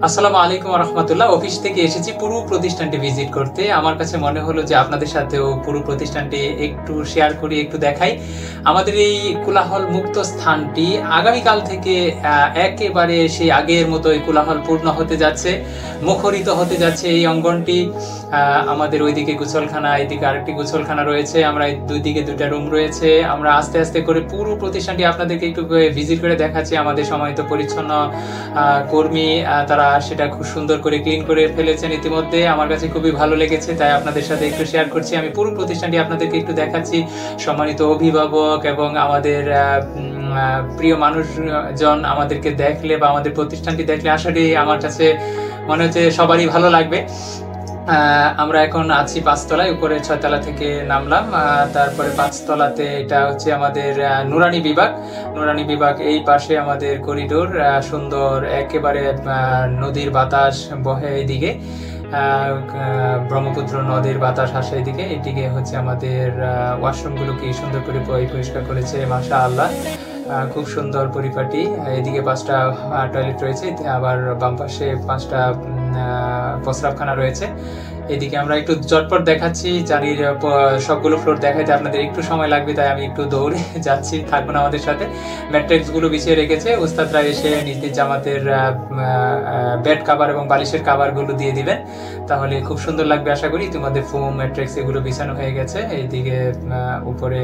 আসসালামু আলাইকুম রহমতুল্লাহ। অফিস থেকে এসেছি পুরো প্রতিষ্ঠানটি ভিজিট করতে। আমার কাছে মনে হলো যে আপনাদের সাথেও পুরো প্রতিষ্ঠানটি একটু শেয়ার করি, একটু দেখাই। আমাদের এই কোলাহল মুক্ত স্থানটি আগামীকাল থেকে একেবারে সেই আগের মতোই কোলাহল পূর্ণ হতে যাচ্ছে, মুখরিত হতে যাচ্ছে এই অঙ্গনটি। আমাদের ওইদিকে গোসলখানা, এদিকে আরেকটি গোসলখানা রয়েছে, আমরা দুই দিকে দুটা রুম রয়েছে। আমরা আস্তে আস্তে করে পুরো প্রতিষ্ঠানটি আপনাদেরকে একটু ভিজিট করে দেখাচ্ছি। আমাদের সম্মানিত পরিচ্ছন্ন কর্মী তারা সেটা খুব সুন্দর করে ক্লিন করে ফেলেছেন ইতিমধ্যে। আমার কাছে খুবই ভালো লেগেছে, তাই আপনাদের সাথে একটু শেয়ার করছি। আমি পুরো প্রতিষ্ঠানটি আপনাদেরকে একটু দেখাচ্ছি। সম্মানিত অভিভাবক এবং আমাদের প্রিয় মানুষজন আমাদেরকে দেখলে বা আমাদের প্রতিষ্ঠানটি দেখলে আসলে আমার কাছে মনে হচ্ছে সবারই ভালো লাগবে। আমরা এখন আছি 5 তলায়, উপরে 6 তলা থেকে নামলাম। তারপরে 5 তলাতে এটা হচ্ছে আমাদের নুরানি বিভাগ। নুরানি বিভাগ এই পাশে আমাদের করিডোর, সুন্দর একেবারে নদীর বাতাস বহে এইদিকে, ব্রহ্মপুত্র নদীর বাতাস আসে এদিকে। এদিকে হচ্ছে আমাদের ওয়াশরুমগুলো কি সুন্দর করে পরিষ্কার করেছে মাশাআল্লাহ, খুব সুন্দর পরিপাটি। এদিকে 5টা টয়লেট রয়েছে, আবার বাম পাশে 5টা প্রস্রাবখানা রয়েছে। এদিকে আমরা একটু চটপট দেখাচ্ছি, জানির সবগুলো ফ্লোর দেখাইতে আপনাদের একটু সময় লাগবে, তাই আমি একটু দৌড়ে যাচ্ছি, থাকবো না আমাদের সাথে। ম্যাট্রিক্স গুলো বিছিয়ে রেখেছে, উস্তাদরা এসে নিজ নিজ জামাতের বেড কাভার এবং বালিশের কাভার গুলো দিয়ে দিবেন, তাহলে খুব সুন্দর লাগবে আশা করি। ইতিমধ্যে ফোম ম্যাট্রিক্স এগুলো বিছানো হয়ে গেছে। এইদিকে উপরে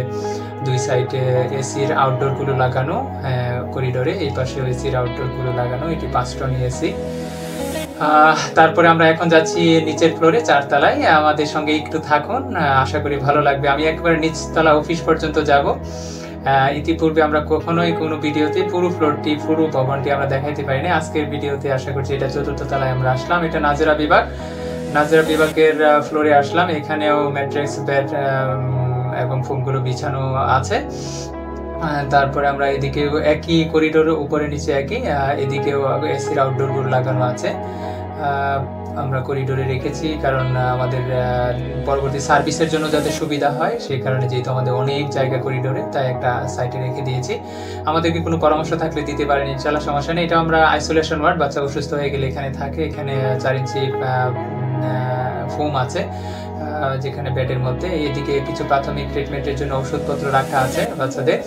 2 সাইডে এসির আউটডোর গুলো লাগানো, করিডোরে এই পাশে এসির আউটডোর গুলো লাগানো, এটি 5 টন এসি। তারপরে আমরা এখন যাচ্ছি নিচের ফ্লোরে 4 তলায়। আমাদের সঙ্গে একটু থাকুন, আশা করি ভালো লাগবে। আমি একবার নিচতলা অফিস পর্যন্ত যাব। ইতিপূর্বে আমরা কখনোই কোনো ভিডিওতে পুরো ফ্লোরটি, পুরো ভবনটি আমরা দেখাইতে পারিনি। আজকের ভিডিওতে আশা করছি এটা 4র্থ তলায় আমরা আসলাম। এটা নাজেরা বিভাগ, নাজেরা বিভাগের ফ্লোরে আসলাম। এখানেও ম্যাট্রিক্স, বেড এবং ফোমগুলো বিছানো আছে। তারপরে আমরা এদিকে একই করিডোর, উপরে নিচে একই, এদিকেও এসির আউটডোর গুলো লাগানো আছে। আমরা করিডোরে রেখেছি কারণ আমাদের পরবর্তী সার্ভিসের জন্য যাতে সুবিধা হয় সেই কারণে, যেহেতু আমাদের অনেক জায়গা করিডোরে, তাই একটা সাইডে রেখে দিয়েছি। আমাদেরকে কোনো পরামর্শ থাকলে দিতে পারেন, ইনশাআল্লাহ সমস্যা নেই। এটা আমরা আইসোলেশন ওয়ার্ড, বাচ্চা অসুস্থ হয়ে গেলে এখানে থাকে। এখানে 4 ইঞ্চি ফোম আছে যেখানে বেডের মধ্যে। এদিকে কিছু প্রাথমিক ট্রিটমেন্টের জন্য ওষুধপত্র রাখা আছে বাচ্চাদের।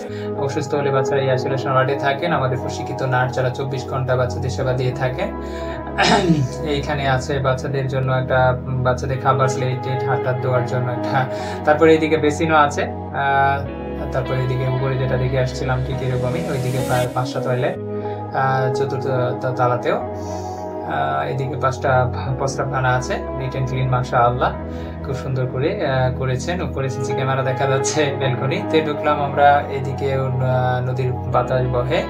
অসুস্থ হলে বাচ্চারা এই আইসোলেশন ওয়ার্ডে থাকেন। আমাদের প্রশিক্ষিত নার্স যারা 24 ঘন্টা বাচ্চাদের সেবা দিয়ে থাকেন। এইখানে আছে বাচ্চাদের জন্য একটা, বাচ্চাদের খাবার প্লেট, হাত দেওয়ার জন্য একটা। তারপরে এইদিকে বেসিনও আছে। তারপরে এদিকে উপরে যেটা দেখে আসছিলাম ঠিক এরকমই, ওইদিকে প্রায় 5টা টয়লেট, 4র্থ তলাতেও। এদিকে 5টা প্রস্রাবখানা আছে, নিট এন্ড ক্লিন মাশাআল্লাহ, খুব সুন্দর করে করেছেন। উপরে সিসি ক্যামেরা দেখা যাচ্ছে ব্যালকনিতে। ঢুকলাম আমরা, এদিকে নদীর বাতাস বহে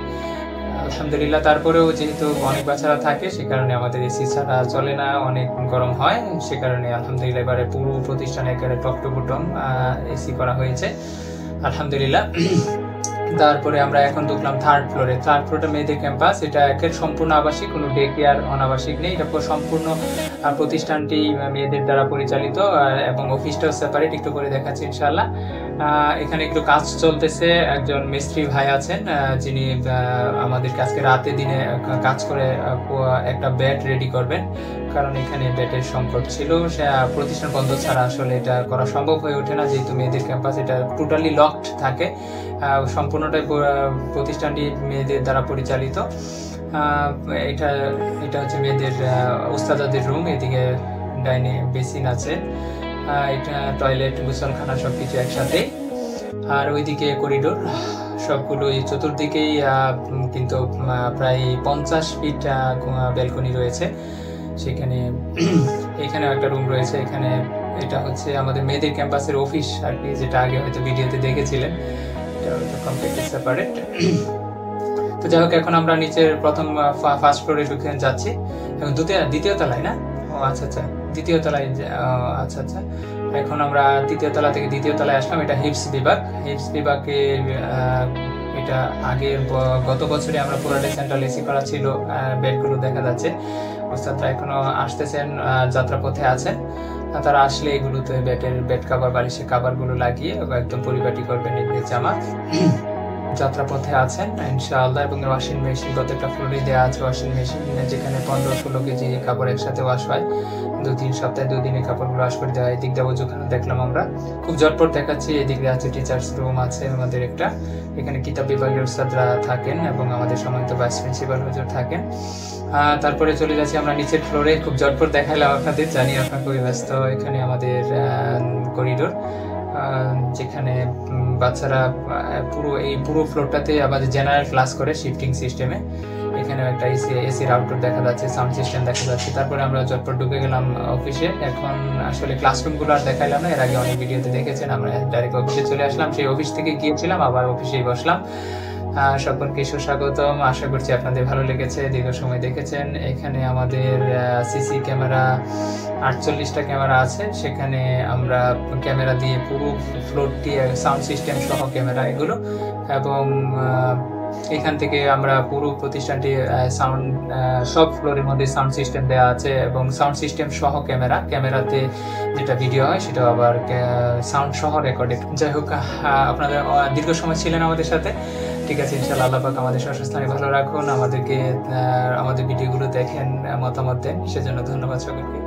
আলহামদুলিল্লাহ। তারপরেও যেহেতু অনেক বাচ্চারা থাকে সে কারণে আমাদের এসি ছাড়া চলে না, অনেক গরম হয়, সে কারণে আলহামদুলিল্লাহ এবারে পুরো প্রতিষ্ঠানে একেবারে টপ টু বটম এসি করা হয়েছে আলহামদুলিল্লাহ। তারপরে আমরা এখন ঢুকলাম 3rd ফ্লোরে। 3rd ফ্লোরটা মেয়েদের ক্যাম্পাস। এটা একের সম্পূর্ণ আবাসিক, কোনো ডে কেয়ার অনাবাসিক নেই। এটা সম্পূর্ণ প্রতিষ্ঠানটি মেয়েদের দ্বারা পরিচালিত এবং অফিসটাও সেপারেট, একটু করে দেখাচ্ছি ইনশাআল্লাহ। এখানে একটু কাজ চলতেছে। একজন মিস্ত্রি ভাই আছেন যিনি আমাদের আজকে রাতে দিনে কাজ করে একটা বেড রেডি করবেন, কারণ এখানে বেডের সংকট ছিল। সে প্রতিষ্ঠান বন্ধ ছাড়া আসলে এটা করা সম্ভব হয়ে ওঠে না, যেহেতু মেয়েদের ক্যাম্পাস এটা টোটালি লকড থাকে। সম্পূর্ণটাই প্রতিষ্ঠানটি মেয়েদের দ্বারা পরিচালিত। এটা হচ্ছে মেয়েদের উস্তাদাদের রুম। এদিকে ডাইনে বেসিন আছে, এটা টয়লেট, গোসলখানা সবকিছু একসাথে। আর ওইদিকে করিডোর সবগুলো, এই চতুর্দিকেই কিন্তু প্রায় 50 ফিট ব্যালকনি রয়েছে সেখানে। এখানেও একটা রুম রয়েছে। এখানে এটা হচ্ছে আমাদের মেয়েদের ক্যাম্পাসের অফিস আর কি, যেটা আগে হয়তো ভিডিওতে দেখেছিলেন। এটা কমপ্লিটলি সেপারেট। তো যাই হোক, এখন আমরা নিচের প্রথম 1st ফ্লোরে ঢুকে যাচ্ছি। এখন দ্বিতীয় তলায় না? ও আচ্ছা আচ্ছা, দ্বিতীয় তলায়। আচ্ছা আচ্ছা, এখন আমরা 3য় তলা থেকে 2য় তলায় আসলাম। এটা হিপস বিভাগ। হিপস বিভাগে এটা আগে গত বছরে আমরা পুরাটাই সেন্ট্রাল এসি করা ছিল। বেডগুলো দেখা যাচ্ছে। ওস্তাদরা এখনো আসতেছেন, যাত্রাপথে আছেন। তারা আসলে এগুলোতে বেড কাভার, বালিশের কাভার গুলো লাগিয়ে একদম পরিপাটি করবেন নিজের জামা। যাত্রাপথে আছেন ইনশাআল্লাহ। এবং ওয়াশিং মেশিন প্রত্যেকটা ফ্লোরে দেওয়া আছে ওয়াশিং মেশিন, যেখানে 15-16 কেজি কাপড় একসাথে ওয়াশ হয়। 2-3 সপ্তাহে 2 দিনে কাপড়গুলো ওয়াশ করে দেওয়া হয়। এদিক দিয়ে ওজুখানা দেখলাম আমরা, খুব ঝটপট দেখাচ্ছি। এদিক দিয়ে আছে টিচার্স রুম আছে আমাদের একটা, এখানে কিতাব বিভাগের উস্তাদরা থাকেন এবং আমাদের সম্মানিত ভাইস প্রিন্সিপাল হুজুর থাকেন। তারপরে চলে যাচ্ছি আমরা নিচের ফ্লোরে, খুব ঝটপট দেখাইলাম আপনাদের, জানি আপনার খুবই ব্যস্ত। এখানে আমাদের করিডোর, যেখানে বাচ্চারা পুরো ফ্লোরটাতে আমাদের জেনারেল ক্লাস করে শিফটিং সিস্টেমে। এখানে একটা এসির আউটডোর দেখা যাচ্ছে, সাউন্ড সিস্টেম দেখা যাচ্ছে। তারপরে আমরা ঝটপট ঢুকে গেলাম অফিসে। এখন আসলে ক্লাসরুমগুলো আর দেখাইলাম না, এর আগে অনেক ভিডিওতে দেখেছেন। আমরা ডাইরেক্ট অফিসে চলে আসলাম, সেই অফিস থেকে গিয়েছিলাম আবার অফিসেই বসলাম। সকলকে সুস্বাগতম, আশা করছি আপনাদের ভালো লেগেছে, দীর্ঘ সময় দেখেছেন। এখানে আমাদের সিসি ক্যামেরা 48টা ক্যামেরা আছে, সেখানে আমরা ক্যামেরা দিয়ে পুরো ফ্লোরটি, সাউন্ড সিস্টেম সহ ক্যামেরা এগুলো, এবং এখান থেকে আমরা পুরো প্রতিষ্ঠানটি সব ফ্লোরের মধ্যে সাউন্ড সিস্টেম দেওয়া আছে এবং সাউন্ড সিস্টেম সহ ক্যামেরাতে যেটা ভিডিও হয় সেটা আবার সাউন্ড সহ রেকর্ডেড। যাই হোক, আপনারা দীর্ঘ সময় ছিলেন আমাদের সাথে, ঠিক আছে। ইনশাআল্লাহ আল্লাহ পাক আমাদের সর্বস্থানে ভালো রাখুন, আমাদের ভিডিওগুলো দেখেন, মতামত দেন, সেজন্য ধন্যবাদ সকলকে।